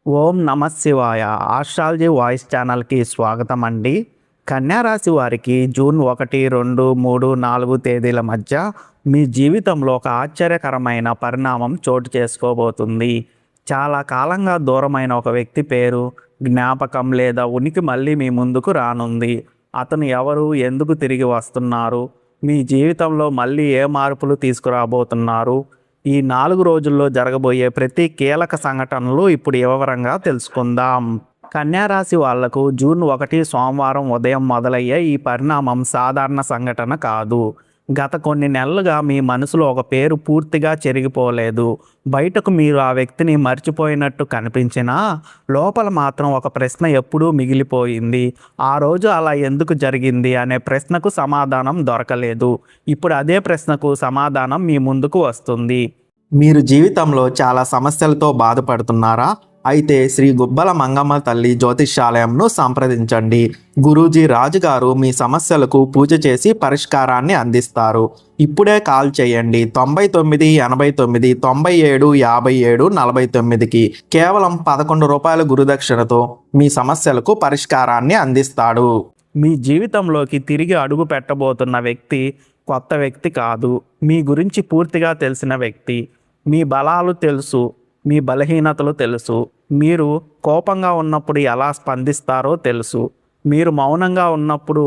ఓం నమ శివాయ. Astrology voice ఛానల్కి స్వాగతం అండి. కన్యా రాశి వారికి జూన్ 1, 2, 3, 4 తేదీల మధ్య మీ జీవితంలో ఒక ఆశ్చర్యకరమైన పరిణామం చోటు చేసుకోబోతుంది. చాలా కాలంగా దూరమైన ఒక వ్యక్తి పేరు, జ్ఞాపకం లేదా ఉనికి మళ్ళీ మీ ముందుకు రానుంది. అతను ఎవరు, ఎందుకు తిరిగి వస్తున్నారు, మీ జీవితంలో మళ్ళీ ఏ మార్పులు తీసుకురాబోతున్నారు, ఈ 4 రోజుల్లో జరగబోయే ప్రతి కీలక సంఘటనలు ఇప్పుడు వివరంగా తెలుసుకుందాం. కన్యా రాశి వాళ్లకు జూన్ 1 సోమవారం ఉదయం మొదలయ్యే ఈ పరిణామం సాధారణ సంఘటన కాదు. గత కొన్ని నెలలుగా మీ మనసులో ఒక పేరు పూర్తిగా చెరిగిపోలేదు. బయటకు మీరు ఆ వ్యక్తిని మర్చిపోయినట్టు కనిపించినా లోపల మాత్రం ఒక ప్రశ్న ఎప్పుడూ మిగిలిపోయింది. ఆ రోజు అలా ఎందుకు జరిగింది అనే ప్రశ్నకు సమాధానం దొరకలేదు. ఇప్పుడు అదే ప్రశ్నకు సమాధానం మీ ముందుకు వస్తుంది. మీరు జీవితంలో చాలా సమస్యలతో బాధపడుతున్నారా? అయితే శ్రీ గుబ్బల మంగమ్మ తల్లి జ్యోతిష్యాలయంను సంప్రదించండి. గురూజీ రాజుగారు మీ సమస్యలకు పూజ చేసి పరిష్కారాన్ని అందిస్తారు. ఇప్పుడే కాల్ చేయండి 99 89 97 57 49కి. కేవలం 11 రూపాయల గురుదక్షిణతో మీ సమస్యలకు పరిష్కారాన్ని అందిస్తాడు. మీ జీవితంలోకి తిరిగి అడుగు పెట్టబోతున్న వ్యక్తి కొత్త వ్యక్తి కాదు. మీ గురించి పూర్తిగా తెలిసిన వ్యక్తి. మీ బలాలు తెలుసు, మీ బలహీనతలు తెలుసు. మీరు కోపంగా ఉన్నప్పుడు ఎలా స్పందిస్తారో తెలుసు. మీరు మౌనంగా ఉన్నప్పుడు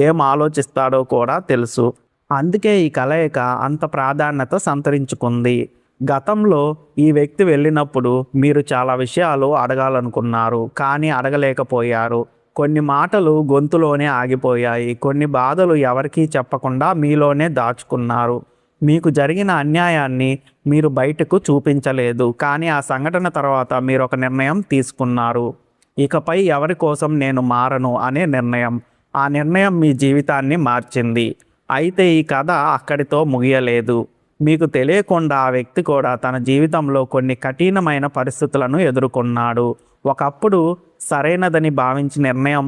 ఏం ఆలోచిస్తాడో కూడా తెలుసు. అందుకే ఈ కలయిక అంత ప్రాధాన్యత సంతరించుకుంది. గతంలో ఈ వ్యక్తి వెళ్ళినప్పుడు మీరు చాలా విషయాలు అడగాలనుకున్నారు, కానీ అడగలేకపోయారు. కొన్ని మాటలు గొంతులోనే ఆగిపోయాయి. కొన్ని బాధలు ఎవరికీ చెప్పకుండా మీలోనే దాచుకున్నారు. మీకు జరిగిన అన్యాయాన్ని మీరు బయటకు చూపించలేదు, కానీ ఆ సంఘటన తర్వాత మీరు ఒక నిర్ణయం తీసుకున్నారు. ఇకపై ఎవరి కోసం నేను మారను అనే నిర్ణయం. ఆ నిర్ణయం మీ జీవితాన్ని మార్చింది. అయితే ఈ కథ అక్కడితో ముగియలేదు. మీకు తెలియకుండా ఆ వ్యక్తి కూడా తన జీవితంలో కొన్ని కఠినమైన పరిస్థితులను ఎదుర్కొన్నాడు. ఒకప్పుడు సరైనదని భావించిన నిర్ణయం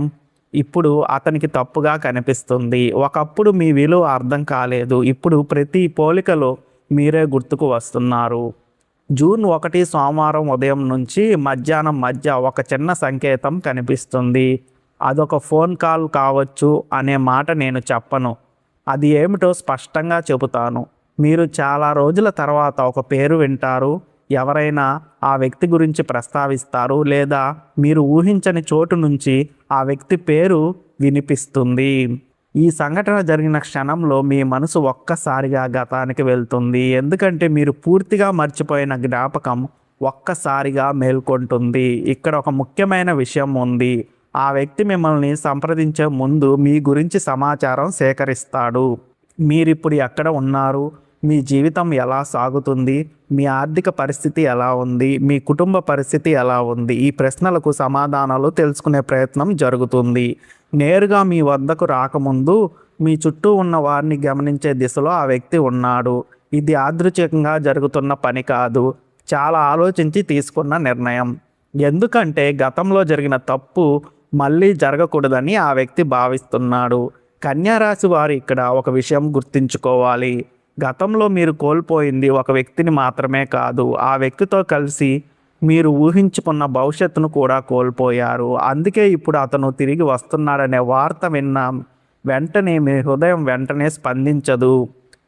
ఇప్పుడు అతనికి తప్పుగా కనిపిస్తుంది. ఒకప్పుడు మీ విలువ అర్థం కాలేదు, ఇప్పుడు ప్రతి పోలికలో మీరే గుర్తుకు వస్తున్నారు. జూన్ 1 సోమవారం ఉదయం నుంచి మధ్యాహ్నం మధ్య ఒక చిన్న సంకేతం కనిపిస్తుంది. అదొక ఫోన్ కాల్ కావచ్చు అనే మాట నేను చెప్పను. అది ఏమిటో స్పష్టంగా చెబుతాను. మీరు చాలా రోజుల తర్వాత ఒక పేరు వింటారు. ఎవరైనా ఆ వ్యక్తి గురించి ప్రస్తావిస్తారు, లేదా మీరు ఊహించని చోటు నుంచి ఆ వ్యక్తి పేరు వినిపిస్తుంది. ఈ సంఘటన జరిగిన క్షణంలో మీ మనసు ఒక్కసారిగా గతానికి వెళ్తుంది. ఎందుకంటే మీరు పూర్తిగా మర్చిపోయిన జ్ఞాపకం ఒక్కసారిగా మేల్కొంటుంది. ఇక్కడ ఒక ముఖ్యమైన విషయం ఉంది. ఆ వ్యక్తి మిమ్మల్ని సంప్రదించే ముందు మీ గురించి సమాచారం సేకరిస్తాడు. మీరిప్పుడు ఎక్కడ ఉన్నారు, మీ జీవితం ఎలా సాగుతుంది, మీ ఆర్థిక పరిస్థితి ఎలా ఉంది, మీ కుటుంబ పరిస్థితి ఎలా ఉంది, ఈ ప్రశ్నలకు సమాధానాలు తెలుసుకునే ప్రయత్నం జరుగుతుంది. నేరుగా మీ వద్దకు రాకముందు మీ చుట్టూ ఉన్న వారిని గమనించే దిశలో ఆ వ్యక్తి ఉన్నాడు. ఇది యాదృచ్ఛికంగా జరుగుతున్న పని కాదు, చాలా ఆలోచించి తీసుకున్న నిర్ణయం. ఎందుకంటే గతంలో జరిగిన తప్పు మళ్ళీ జరగకూడదని ఆ వ్యక్తి భావిస్తున్నాడు. కన్యా రాశి వారు ఇక్కడ ఒక విషయం గుర్తుంచుకోవాలి. గతంలో మీరు కోల్పోయింది ఒక వ్యక్తిని మాత్రమే కాదు, ఆ వ్యక్తితో కలిసి మీరు ఊహించుకున్న భవిష్యత్తును కూడా కోల్పోయారు. అందుకే ఇప్పుడు అతను తిరిగి వస్తున్నాడనే వార్త విన్నాం వెంటనే మీ హృదయం వెంటనే స్పందించదు.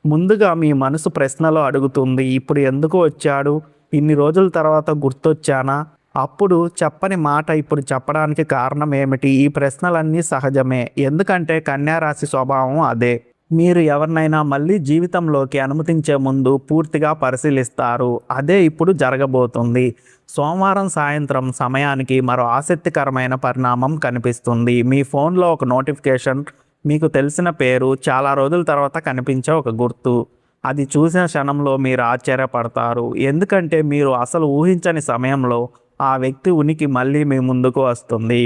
ముందుగా మీ మనసు ప్రశ్నలో అడుగుతుంది, ఇప్పుడు ఎందుకు వచ్చాడు, ఇన్ని రోజుల తర్వాత గుర్తొచ్చానా, అప్పుడు చెప్పని మాట ఇప్పుడు చెప్పడానికి కారణం ఏమిటి? ఈ ప్రశ్నలన్నీ సహజమే, ఎందుకంటే కన్యా రాశి స్వభావం అదే. మీరు ఎవరినైనా మళ్ళీ జీవితంలోకి అనుమతించే ముందు పూర్తిగా పరిశీలిస్తారు. అదే ఇప్పుడు జరగబోతుంది. సోమవారం సాయంత్రం సమయానికి మరో ఆసక్తికరమైన పరిణామం కనిపిస్తుంది. మీ ఫోన్లో ఒక నోటిఫికేషన్, మీకు తెలిసిన పేరు, చాలా రోజుల తర్వాత కనిపించే ఒక గుర్తు. అది చూసిన క్షణంలో మీరు ఆశ్చర్యపడతారు. ఎందుకంటే మీరు అసలు ఊహించని సమయంలో ఆ వ్యక్తి ఉనికి మళ్ళీ మీ ముందుకు వస్తుంది.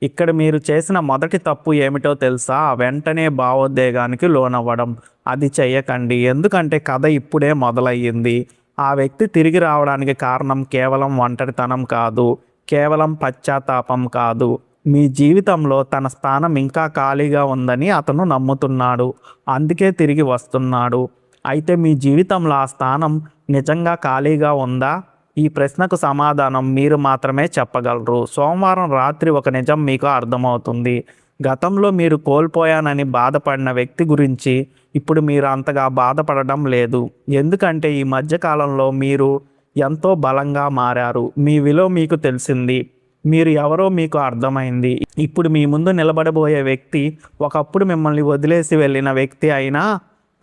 ఇక్కడ మీరు చేసిన మొదటి తప్పు ఏమిటో తెలుసా? వెంటనే భావోద్వేగానికి లోనవ్వడం. అది చెయ్యకండి, ఎందుకంటే కథ ఇప్పుడే మొదలయ్యింది. ఆ వ్యక్తి తిరిగి రావడానికి కారణం కేవలం ఒంటరితనం కాదు, కేవలం పశ్చాత్తాపం కాదు. మీ జీవితంలో తన స్థానం ఇంకా ఖాళీగా ఉందని అతను నమ్ముతున్నాడు, అందుకే తిరిగి వస్తున్నాడు. అయితే మీ జీవితంలో ఆ స్థానం నిజంగా ఖాళీగా ఉందా? ఈ ప్రశ్నకు సమాధానం మీరు మాత్రమే చెప్పగలరు. సోమవారం రాత్రి ఒక నిజం మీకు అర్థమవుతుంది. గతంలో మీరు కోల్పోయానని బాధపడిన వ్యక్తి గురించి ఇప్పుడు మీరు అంతగా బాధపడడం లేదు. ఎందుకంటే ఈ మధ్య కాలంలో మీరు ఎంతో బలంగా మారారు. మీ విలువ మీకు తెలిసింది. మీరు ఎవరో మీకు అర్థమైంది. ఇప్పుడు మీ ముందు నిలబడబోయే వ్యక్తి ఒకప్పుడు మిమ్మల్ని వదిలేసి వెళ్ళిన వ్యక్తి అయినా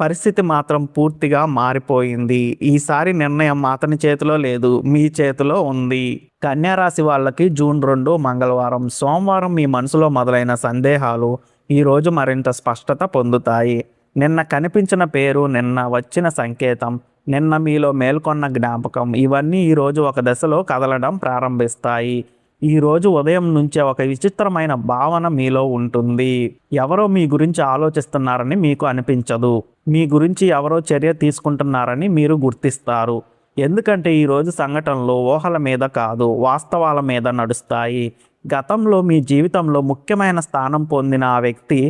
పరిస్థితి మాత్రం పూర్తిగా మారిపోయింది. ఈసారి నిర్ణయం అతని చేతిలో లేదు, మీ చేతిలో ఉంది. కన్యా రాశి వాళ్ళకి జూన్ 2 మంగళవారం. సోమవారం మీ మనసులో మొదలైన సందేహాలు ఈరోజు మరింత స్పష్టత పొందుతాయి. నిన్న కనిపించిన పేరు, నిన్న వచ్చిన సంకేతం, నిన్న మీలో మేల్కొన్న జ్ఞాపకం ఇవన్నీ ఈరోజు ఒక దశలో కదలడం ప్రారంభిస్తాయి. ఈరోజు ఉదయం నుంచే ఒక విచిత్రమైన భావన మీలో ఉంటుంది. ఎవరో మీ గురించి ఆలోచిస్తున్నారని మీకు అనిపించదు. మీ గురించి ఎవరో చర్య తీసుకుంటున్నారని మీరు గుర్తిస్తారు. ఎందుకంటే ఈరోజు సంఘటనలు ఊహల మీద కాదు, వాస్తవాల మీద నడుస్తాయి. గతంలో మీ జీవితంలో ముఖ్యమైన స్థానం పొందిన ఆ వ్యక్తి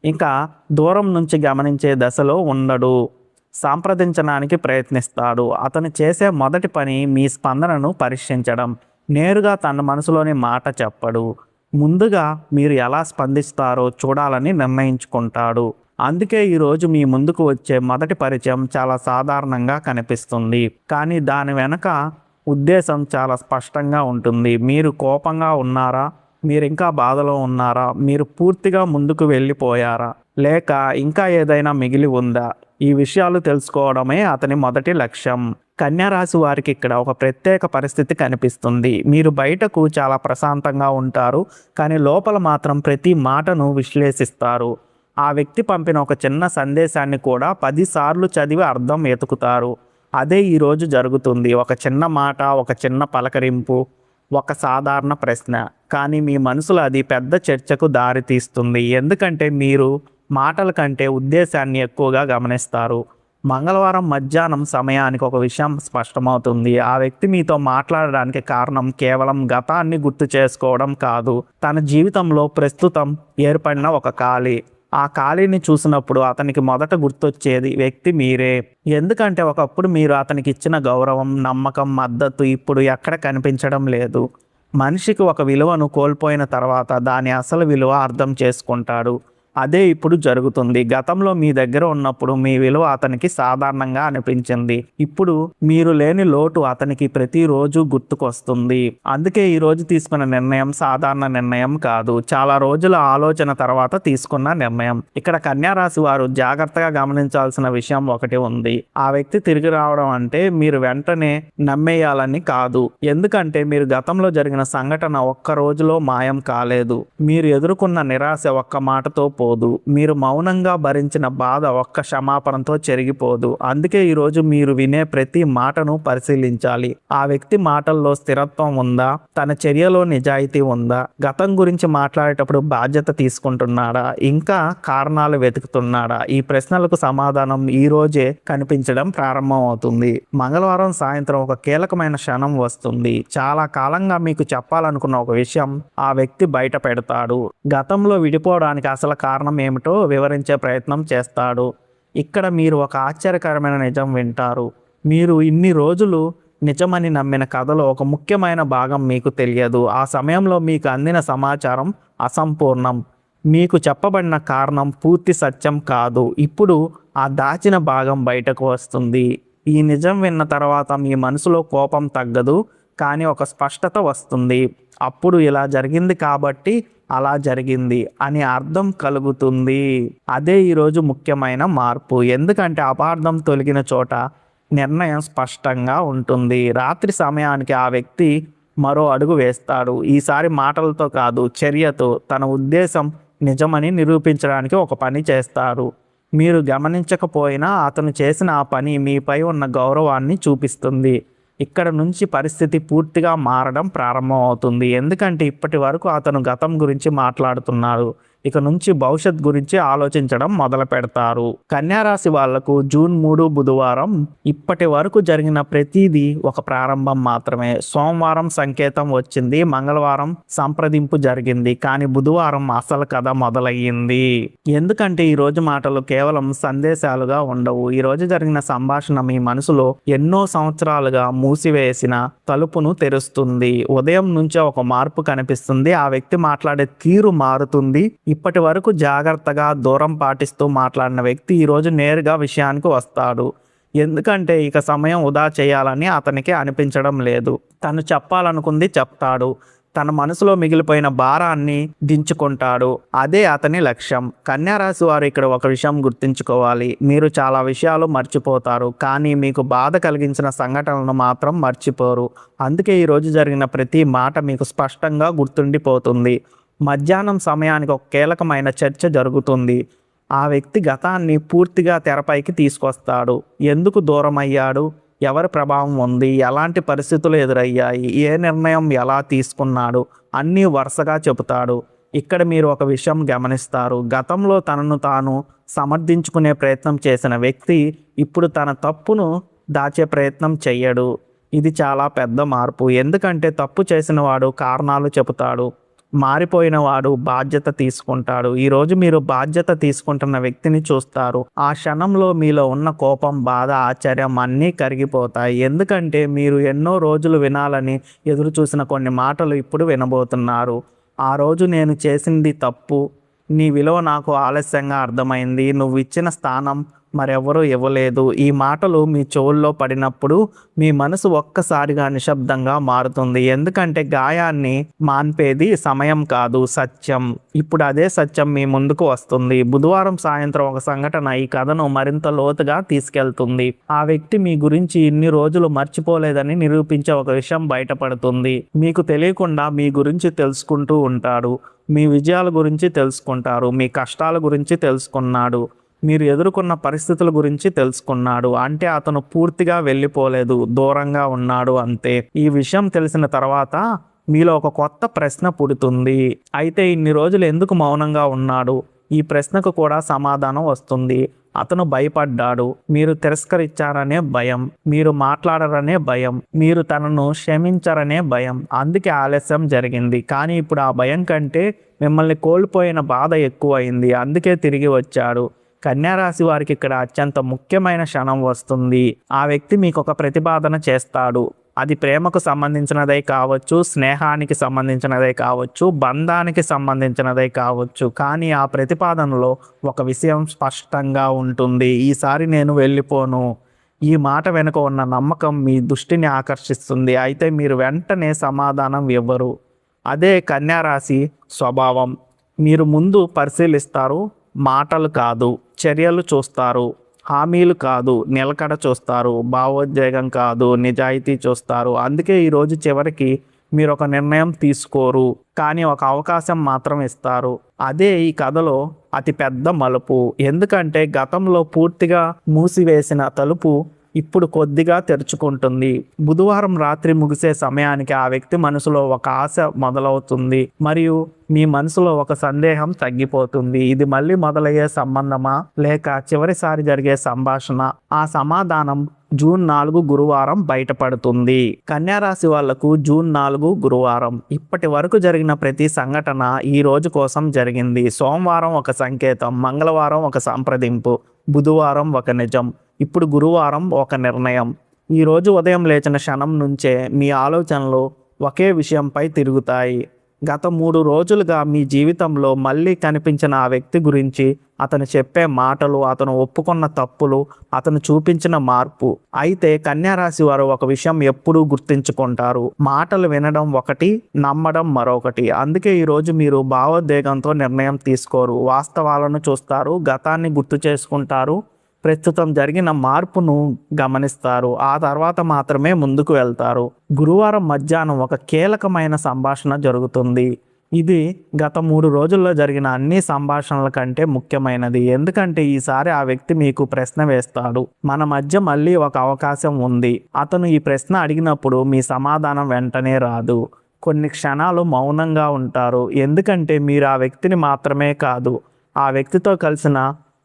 ఇంకా దూరం నుంచి గమనించే దశలో ఉండడు. సంప్రదించడానికి ప్రయత్నిస్తాడు. అతను చేసే మొదటి పని మీ స్పందనను పరీక్షించడం. నేరుగా తన మనసులోని మాట చెప్పడు. ముందుగా మీరు ఎలా స్పందిస్తారో చూడాలని నిర్ణయించుకుంటాడు. అందుకే ఈరోజు మీ ముందుకు వచ్చే మొదటి పరిచయం చాలా సాధారణంగా కనిపిస్తుంది. కానీ దాని వెనక ఉద్దేశం చాలా స్పష్టంగా ఉంటుంది. మీరు కోపంగా ఉన్నారా? మీరు ఇంకా బాధలో ఉన్నారా? మీరు పూర్తిగా ముందుకు వెళ్ళిపోయారా? లేక ఇంకా ఏదైనా మిగిలి ఉందా? ఈ విషయాలు తెలుసుకోవడమే అతని మొదటి లక్ష్యం. కన్యా రాశి వారికి ఇక్కడ ఒక ప్రత్యేక పరిస్థితి కనిపిస్తుంది. మీరు బయటకు చాలా ప్రశాంతంగా ఉంటారు, కానీ లోపల మాత్రం ప్రతి మాటను విశ్లేషిస్తారు. ఆ వ్యక్తి పంపిన ఒక చిన్న సందేశాన్ని కూడా 10 సార్లు చదివి అర్థం వెతుకుతారు. అదే ఈరోజు జరుగుతుంది. ఒక చిన్న మాట, ఒక చిన్న పలకరింపు, ఒక సాధారణ ప్రశ్న, కానీ మీ మనసులో అది పెద్ద చర్చకు దారి తీస్తుంది. ఎందుకంటే మీరు మాటల కంటే ఉద్దేశాన్ని ఎక్కువగా గమనిస్తారు. మంగళవారం మధ్యాహ్నం సమయానికి ఒక విషయం స్పష్టమవుతుంది. ఆ వ్యక్తి మీతో మాట్లాడడానికి కారణం కేవలం గతాన్ని గుర్తు చేసుకోవడం కాదు, తన జీవితంలో ప్రస్తుతం ఏర్పడిన ఒక ఖాళీ. ఆ ఖాళీని చూసినప్పుడు అతనికి మొదట గుర్తొచ్చేది వ్యక్తి మీరే. ఎందుకంటే ఒకప్పుడు మీరు అతనికి ఇచ్చిన గౌరవం, నమ్మకం, మద్దతు ఇప్పుడు ఎక్కడ కనిపించడం లేదు. మనిషికి ఒక విలువను కోల్పోయిన తర్వాత దాని అసలు విలువ అర్థం చేసుకుంటాడు. అదే ఇప్పుడు జరుగుతుంది. గతంలో మీ దగ్గర ఉన్నప్పుడు మీ విలువ అతనికి సాధారణంగా అనిపించింది. ఇప్పుడు మీరు లేని లోటు అతనికి ప్రతిరోజు గుర్తుకొస్తుంది. అందుకే ఈ రోజు తీసుకున్న నిర్ణయం సాధారణ నిర్ణయం కాదు, చాలా రోజుల ఆలోచన తర్వాత తీసుకున్న నిర్ణయం. ఇక్కడ కన్యా రాశి వారు జాగ్రత్తగా గమనించాల్సిన విషయం ఒకటి ఉంది. ఆ వ్యక్తి తిరిగి రావడం అంటే మీరు వెంటనే నమ్మేయాలని కాదు. ఎందుకంటే మీరు గతంలో జరిగిన సంఘటన ఒక్క రోజులో మాయం కాలేదు. మీరు ఎదుర్కొన్న నిరాశ ఒక్క మాటతో పోదు. మీరు మౌనంగా భరించిన బాధ ఒక్క క్షమాపణతో చెరిగిపోదు. అందుకే ఈరోజు మీరు వినే ప్రతి మాటను పరిశీలించాలి. ఆ వ్యక్తి మాటల్లో స్థిరత్వం ఉందా? తన చర్యలో నిజాయితీ ఉందా? గతం గురించి మాట్లాడేటప్పుడు బాధ్యత తీసుకుంటున్నాడా? ఇంకా కారణాలు వెతుకుతున్నాడా? ఈ ప్రశ్నలకు సమాధానం ఈ రోజే కనిపించడం ప్రారంభమవుతుంది. మంగళవారం సాయంత్రం ఒక కీలకమైన క్షణం వస్తుంది. చాలా కాలంగా మీకు చెప్పాలనుకున్న ఒక విషయం ఆ వ్యక్తి బయట పెడతాడు. గతంలో విడిపోవడానికి అసలు కారణం ఏమిటో వివరించే ప్రయత్నం చేస్తాడు. ఇక్కడ మీరు ఒక ఆశ్చర్యకరమైన నిజం వింటారు. మీరు ఇన్ని రోజులు నిజమని నమ్మిన కథలో ఒక ముఖ్యమైన భాగం మీకు తెలియదు. ఆ సమయంలో మీకు అందిన సమాచారం అసంపూర్ణం. మీకు చెప్పబడిన కారణం పూర్తి సత్యం కాదు. ఇప్పుడు ఆ దాచిన భాగం బయటకు వస్తుంది. ఈ నిజం విన్న తర్వాత మీ మనసులో కోపం తగ్గదు, కానీ ఒక స్పష్టత వస్తుంది. అప్పుడు ఇలా జరిగింది కాబట్టి అలా జరిగింది అని అర్థం కలుగుతుంది. అదే ఈరోజు ముఖ్యమైన మార్పు. ఎందుకంటే అపార్థం తొలగిన చోట నిర్ణయం స్పష్టంగా ఉంటుంది. రాత్రి సమయానికి ఆ వ్యక్తి మరో అడుగు వేస్తాడు. ఈసారి మాటలతో కాదు, చర్యతో తన ఉద్దేశం నిజమని నిరూపించడానికి ఒక పని చేస్తాడు. మీరు గమనించకపోయినా అతను చేసిన ఆ పని మీపై ఉన్న గౌరవాన్ని చూపిస్తుంది. ఇక్కడ నుంచి పరిస్థితి పూర్తిగా మారడం ప్రారంభమవుతుంది. ఎందుకంటే ఇప్పటి వరకు అతను గతం గురించి మాట్లాడుతున్నాడు. ఇక నుంచి భవిష్యత్ గురించి ఆలోచించడం మొదలు పెడతారు. కన్యారాశి వాళ్లకు జూన్ 3 బుధవారం ఇప్పటి వరకు జరిగిన ప్రతిదీ ఒక ప్రారంభం మాత్రమే. సోమవారం సంకేతం వచ్చింది, మంగళవారం సంప్రదింపు జరిగింది, కానీ బుధవారం అసలు కథ మొదలయ్యింది. ఎందుకంటే ఈ రోజు మాటలు కేవలం సందేశాలుగా ఉండవు. ఈ రోజు జరిగిన సంభాషణ మీ మనసులో ఎన్నో సంవత్సరాలుగా మూసివేసిన తలుపును తెరుస్తుంది. ఉదయం నుంచే ఒక మార్పు కనిపిస్తుంది. ఆ వ్యక్తి మాట్లాడే తీరు మారుతుంది. ఇప్పటి వరకు జాగ్రత్తగా దూరం పాటిస్తూ మాట్లాడిన వ్యక్తి ఈరోజు నేరుగా విషయానికి వస్తాడు. ఎందుకంటే ఇక సమయం వృధా చేయాలని అతనికి అనిపించడం లేదు. తను చెప్పాలనుకుంది చెప్తాడు. తన మనసులో మిగిలిపోయిన భారాన్ని దించుకుంటాడు. అదే అతని లక్ష్యం. కన్యారాశి వారు ఇక్కడ ఒక విషయం గుర్తుంచుకోవాలి. మీరు చాలా విషయాలు మర్చిపోతారు, కానీ మీకు బాధ కలిగించిన సంఘటనలను మాత్రం మర్చిపోరు. అందుకే ఈరోజు జరిగిన ప్రతి మాట మీకు స్పష్టంగా గుర్తుండిపోతుంది. మధ్యాహ్నం సమయానికి ఒక కీలకమైన చర్చ జరుగుతుంది. ఆ వ్యక్తి గతాన్ని పూర్తిగా తెరపైకి తీసుకొస్తాడు. ఎందుకు దూరం అయ్యాడు, ఎవరి ప్రభావం ఉంది, ఎలాంటి పరిస్థితులు ఎదురయ్యాయి, ఏ నిర్ణయం ఎలా తీసుకున్నాడు, అన్నీ వరుసగా చెబుతాడు. ఇక్కడ మీరు ఒక విషయం గమనిస్తారు. గతంలో తనను తాను సమర్థించుకునే ప్రయత్నం చేసిన వ్యక్తి ఇప్పుడు తన తప్పును దాచే ప్రయత్నం చెయ్యడు. ఇది చాలా పెద్ద మార్పు. ఎందుకంటే తప్పు చేసిన వాడు కారణాలు చెబుతాడు, మారిపోయిన వాడు బాధ్యత తీసుకుంటాడు. ఈరోజు మీరు బాధ్యత తీసుకుంటున్న వ్యక్తిని చూస్తారు. ఆ క్షణంలో మీలో ఉన్న కోపం, బాధ, ఆశ్చర్యం అన్నీ కరిగిపోతాయి. ఎందుకంటే మీరు ఎన్నో రోజులు వినాలని ఎదురు చూసిన కొన్ని మాటలు ఇప్పుడు వినబోతున్నారు. ఆ రోజు నేను చేసింది తప్పు, నీ విలువ నాకు ఆలస్యంగా అర్థమైంది, నువ్వు ఇచ్చిన స్థానం మరెవరూ ఇవ్వలేదు. ఈ మాటలు మీ చెవుల్లో పడినప్పుడు మీ మనసు ఒక్కసారిగా నిశ్శబ్దంగా మారుతుంది. ఎందుకంటే గాయాన్ని మాన్పేది సమయం కాదు, సత్యం. ఇప్పుడు అదే సత్యం మీ ముందుకు వస్తుంది. బుధవారం సాయంత్రం ఒక సంఘటన ఈ కథను మరింత లోతుగా తీసుకెళ్తుంది. ఆ వ్యక్తి మీ గురించి ఇన్ని రోజులు మర్చిపోలేదని నిరూపించే ఒక విషయం బయటపడుతుంది. మీకు తెలియకుండా మీ గురించి తెలుసుకుంటూ ఉంటాడు. మీ విజయాల గురించి తెలుసుకుంటారు, మీ కష్టాల గురించి తెలుసుకున్నాడు, మీరు ఎదుర్కొన్న పరిస్థితుల గురించి తెలుసుకున్నాడు. అంటే అతను పూర్తిగా వెళ్ళిపోలేదు, దూరంగా ఉన్నాడు అంతే. ఈ విషయం తెలిసిన తర్వాత మీలో ఒక కొత్త ప్రశ్న పుడుతుంది. అయితే ఇన్ని రోజులు ఎందుకు మౌనంగా ఉన్నాడు? ఈ ప్రశ్నకు కూడా సమాధానం వస్తుంది. అతను భయపడ్డాడు. మీరు తిరస్కరించారనే భయం, మీరు మాట్లాడరనే భయం, మీరు తనను క్షమించరనే భయం. అందుకే ఆలస్యం జరిగింది. కానీ ఇప్పుడు ఆ భయం కంటే మిమ్మల్ని కోల్పోయిన బాధ ఎక్కువైంది. అందుకే తిరిగి వచ్చాడు. కన్యారాశి వారికి ఇక్కడ అత్యంత ముఖ్యమైన క్షణం వస్తుంది. ఆ వ్యక్తి మీకు ఒక ప్రతిపాదన చేస్తాడు. అది ప్రేమకు సంబంధించినదే కావచ్చు, స్నేహానికి సంబంధించినదే కావచ్చు, బంధానికి సంబంధించినదే కావచ్చు. కానీ ఆ ప్రతిపాదనలో ఒక విషయం స్పష్టంగా ఉంటుంది. ఈసారి నేను వెళ్ళిపోను. ఈ మాట వెనుక ఉన్న నమ్మకం మీ దృష్టిని ఆకర్షిస్తుంది. అయితే మీరు వెంటనే సమాధానం ఇవ్వరు. అదే కన్యారాశి స్వభావం. మీరు ముందు పరిశీలిస్తారు, మాటలు కాదు చర్యలు చూస్తారు, హామీలు కాదు నిలకడ చూస్తారు, భావోద్వేగం కాదు నిజాయితీ చూస్తారు. అందుకే ఈరోజు చివరికి మీరు ఒక నిర్ణయం తీసుకోరు, కానీ ఒక అవకాశం మాత్రం ఇస్తారు. అదే ఈ కథలో అతి పెద్ద మలుపు. ఎందుకంటే గతంలో పూర్తిగా మూసివేసిన తలుపు ఇప్పుడు కొద్దిగా తెరుచుకుంటుంది. బుధవారం రాత్రి ముగిసే సమయానికి ఆ వ్యక్తి మనసులో ఒక ఆశ మొదలవుతుంది, మరియు మీ మనసులో ఒక సందేహం తగ్గిపోతుంది. ఇది మళ్ళీ మొదలయ్యే సంబంధమా, లేక చివరిసారి జరిగే సంభాషణ? ఆ సమాధానం జూన్ 4 గురువారం బయటపడుతుంది. కన్యారాశి వాళ్లకు జూన్ 4 గురువారం. ఇప్పటి వరకు జరిగిన ప్రతి సంఘటన ఈ రోజు కోసం జరిగింది. సోమవారం ఒక సంకేతం, మంగళవారం ఒక సంప్రదింపు, బుధవారం ఒక నిజం, ఇప్పుడు గురువారం ఒక నిర్ణయం. ఈరోజు ఉదయం లేచిన క్షణం నుంచే మీ ఆలోచనలు ఒకే విషయంపై తిరుగుతాయి. గత 3 రోజులుగా మీ జీవితంలో మళ్ళీ కనిపించిన ఆ వ్యక్తి గురించి, అతను చెప్పే మాటలు, అతను ఒప్పుకున్న తప్పులు, అతను చూపించిన మార్పు. అయితే కన్యారాశి వారు ఒక విషయం ఎప్పుడూ గుర్తుంచుకుంటారు. మాటలు వినడం ఒకటి, నమ్మడం మరొకటి. అందుకే ఈరోజు మీరు భావోద్వేగంతో నిర్ణయం తీసుకోరు, వాస్తవాలను చూస్తారు, గతాన్ని గుర్తు చేసుకుంటారు, ప్రస్తుతం జరిగిన మార్పును గమనిస్తారు. ఆ తర్వాత మాత్రమే ముందుకు వెళ్తారు. గురువారం మధ్యాహ్నం ఒక కీలకమైన సంభాషణ జరుగుతుంది. ఇది గత 3 రోజుల్లో జరిగిన అన్ని సంభాషణల కంటే ముఖ్యమైనది. ఎందుకంటే ఈసారి ఆ వ్యక్తి మీకు ప్రశ్న వేస్తాడు. మన మధ్య మళ్ళీ ఒక అవకాశం ఉంది. అతను ఈ ప్రశ్న అడిగినప్పుడు మీ సమాధానం వెంటనే రాదు. కొన్ని క్షణాలు మౌనంగా ఉంటారు. ఎందుకంటే మీరు ఆ వ్యక్తిని మాత్రమే కాదు, ఆ వ్యక్తితో కలిసిన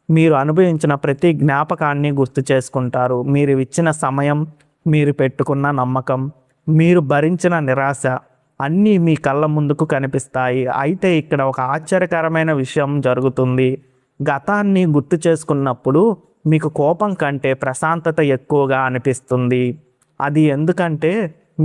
మీరు అనుభవించిన ప్రతి జ్ఞాపకాన్ని గుర్తు చేసుకుంటారు. మీరు ఇచ్చిన సమయం, మీరు పెట్టుకున్న నమ్మకం, మీరు భరించిన నిరాశ అన్నీ మీ కళ్ళ ముందుకు కనిపిస్తాయి. అయితే ఇక్కడ ఒక ఆశ్చర్యకరమైన విషయం జరుగుతుంది. గతాన్ని గుర్తు చేసుకున్నప్పుడు మీకు కోపం కంటే ప్రశాంతత ఎక్కువగా అనిపిస్తుంది. అది ఎందుకంటే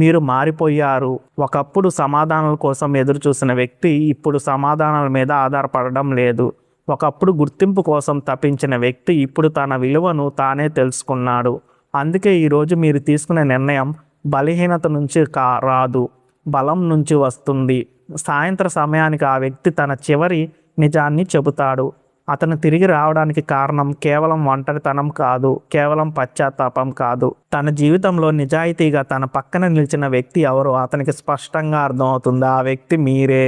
మీరు మారిపోయారు. ఒకప్పుడు సమాధానాల కోసం ఎదురు చూసిన వ్యక్తి ఇప్పుడు సమాధానాల మీద ఆధారపడడం లేదు. ఒకప్పుడు గుర్తింపు కోసం తప్పించిన వ్యక్తి ఇప్పుడు తన విలువను తానే తెలుసుకున్నాడు. అందుకే ఈరోజు మీరు తీసుకునే నిర్ణయం బలహీనత నుంచి రాదు, బలం నుంచి వస్తుంది. సాయంత్రం సమయానికి ఆ వ్యక్తి తన చివరి నిజాన్ని చెబుతాడు. అతను తిరిగి రావడానికి కారణం కేవలం ఒంటరితనం కాదు, కేవలం పశ్చాత్తాపం కాదు. తన జీవితంలో నిజాయితీగా తన పక్కన నిలిచిన వ్యక్తి ఎవరో అతనికి స్పష్టంగా అర్థమవుతుంది. ఆ వ్యక్తి మీరే.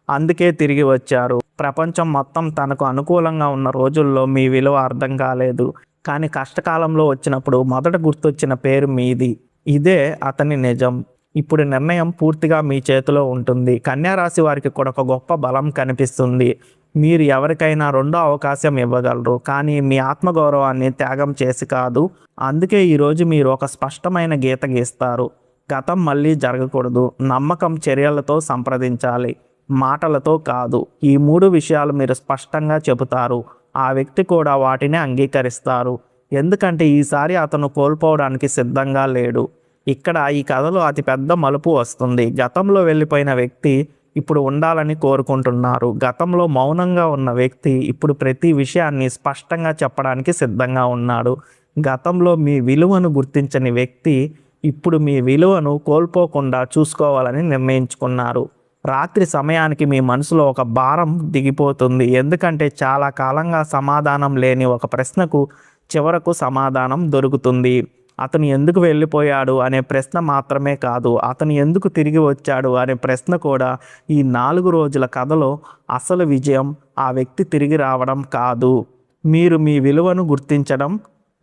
అందుకే తిరిగి వచ్చారు. ప్రపంచం మొత్తం తనకు అనుకూలంగా ఉన్న రోజుల్లో మీ విలువ అర్థం కాలేదు. కానీ కష్టకాలంలో వచ్చినప్పుడు మొదట గుర్తొచ్చిన పేరు మీది. ఇదే అతని నిజం. ఇప్పుడు నిర్ణయం పూర్తిగా మీ చేతిలో ఉంటుంది. కన్యా రాశి వారికి కూడా ఒక గొప్ప బలం కనిపిస్తుంది. మీరు ఎవరికైనా రెండో అవకాశం ఇవ్వగలరు, కానీ మీ ఆత్మగౌరవాన్ని త్యాగం చేసి కాదు. అందుకే ఈరోజు మీరు ఒక స్పష్టమైన గీత గీస్తారు. గతం మళ్ళీ జరగకూడదు. నమ్మకం చర్యలతో సంప్రదించాలి, మాటలతో కాదు. ఈ 3 విషయాలు మీరు స్పష్టంగా చెబుతారు. ఆ వ్యక్తి కూడా వాటిని అంగీకరిస్తారు. ఎందుకంటే ఈసారి అతను కోల్పోవడానికి సిద్ధంగా లేడు. ఇక్కడ ఈ కథలో అతిపెద్ద మలుపు వస్తుంది. గతంలో వెళ్ళిపోయిన వ్యక్తి ఇప్పుడు ఉండాలని కోరుకుంటున్నారు. గతంలో మౌనంగా ఉన్న వ్యక్తి ఇప్పుడు ప్రతి విషయాన్ని స్పష్టంగా చెప్పడానికి సిద్ధంగా ఉన్నాడు. గతంలో మీ విలువను గుర్తించని వ్యక్తి ఇప్పుడు మీ విలువను కోల్పోకుండా చూసుకోవాలని నిర్ణయించుకున్నారు. రాత్రి సమయానికి మీ మనసులో ఒక భారం దిగిపోతుంది. ఎందుకంటే చాలా కాలంగా సమాధానం లేని ఒక ప్రశ్నకు చివరకు సమాధానం దొరుకుతుంది. అతను ఎందుకు వెళ్ళిపోయాడు అనే ప్రశ్న మాత్రమే కాదు, అతను ఎందుకు తిరిగి వచ్చాడు అనే ప్రశ్న కూడా. ఈ 4 రోజుల కథలో అసలు విజయం ఆ వ్యక్తి తిరిగి రావడం కాదు, మీరు మీ విలువను గుర్తించడం,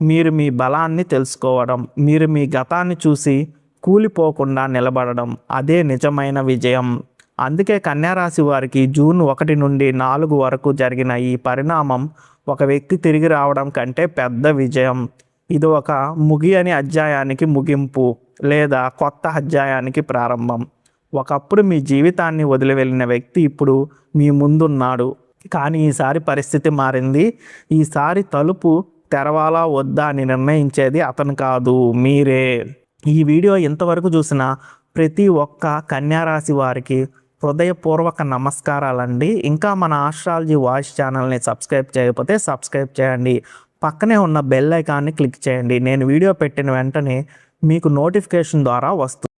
మీరు మీ బలాన్ని తెలుసుకోవడం, మీరు మీ గతాన్ని చూసి కూలిపోకుండా నిలబడడం. అదే నిజమైన విజయం. అందుకే కన్యా రాశి వారికి జూన్ 1 నుండి 4 వరకు జరిగిన ఈ పరిణామం ఒక వ్యక్తి తిరిగి రావడం కంటే పెద్ద విజయం. ఇది ఒక ముగియని అధ్యాయానికి ముగింపు, లేదా కొత్త అధ్యాయానికి ప్రారంభం. ఒకప్పుడు మీ జీవితాన్ని వదిలి వెళ్ళిన వ్యక్తి ఇప్పుడు మీ ముందున్నాడు. కానీ ఈసారి పరిస్థితి మారింది. ఈసారి తలుపు తెరవాలా వద్దా అని నిర్ణయించేది అతను కాదు, మీరే. ఈ వీడియో ఇంతవరకు చూసిన ప్రతి ఒక్క కన్యా రాశి వారికి హృదయపూర్వక నమస్కారాలండి. ఇంకా మన ఆస్ట్రాలజీ వాయిస్ ఛానల్ని సబ్స్క్రైబ్ చేయకపోతే సబ్స్క్రైబ్ చేయండి. పక్కనే ఉన్న బెల్ ఐకాన్ని క్లిక్ చేయండి. నేను వీడియో పెట్టిన వెంటనే మీకు నోటిఫికేషన్ ద్వారా వస్తుంది.